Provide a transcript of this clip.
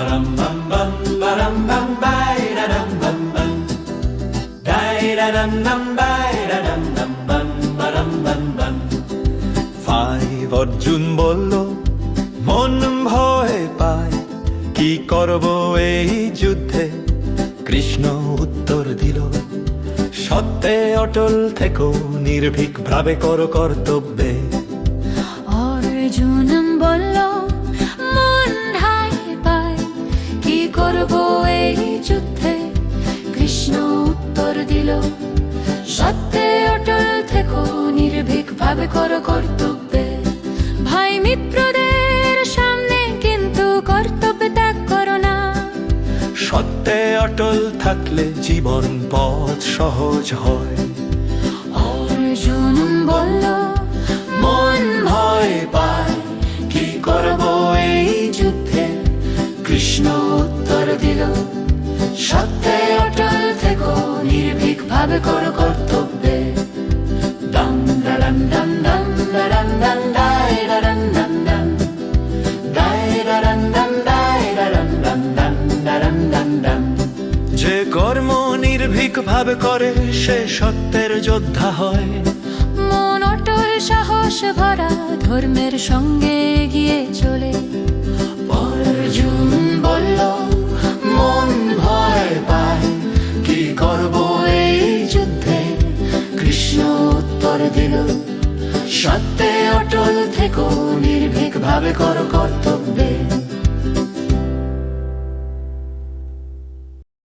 Ba-dum bum bum ba-dum bum bay da dum bum bum. Day da dum dum bay da dum dum bum ba-dum bum bum. Five Arjun বলল মন ভয় পায়, কি করব এই যুদ্ধে? কৃষ্ণ উত্তর দিল, সত্যে অটল থেকো, নির্ভীক ভাবে করো কর্তব্যে। অর্জুন বলল মন ঠাই পায়, কি করব এই যুদ্ধে? কৃষ্ণ উত্তর দিল, সত্যে অটল থেকো, নির্ভীক ভাবে করো কর্তব্যে। ভাই মিত্রদের সামনে কিন্তু কর্তব্য ত্যাগ করো না। সত্যে অটল থাকলে জীবন পথ সহজ হয়। অর্জুন বলল মন ভয় পায়, কি করব এই যুদ্ধে? কৃষ্ণ উত্তর দিল, সত্যে অটল থেকো, নির্ভীক ভাবে করো কর্তব্যে। দম দম দম দম দম দম দাই দম দম দম দাই দম দম দাই দম দম দম দম দম দম। যে কর্ম নির্ভীক ভাবে করে সে সত্যের যোদ্ধা হয়। মন অটল সাহস ভরা, ধর্মের সঙ্গে এগিয়ে চলে। অর্জুন বলল মন ভয় পায়, কি করব এই যুদ্ধে? কৃষ্ণ উত্তর দিল, সত্যে অটল থেকো, নির্ভীক ভাবে করো কর্তব্যে।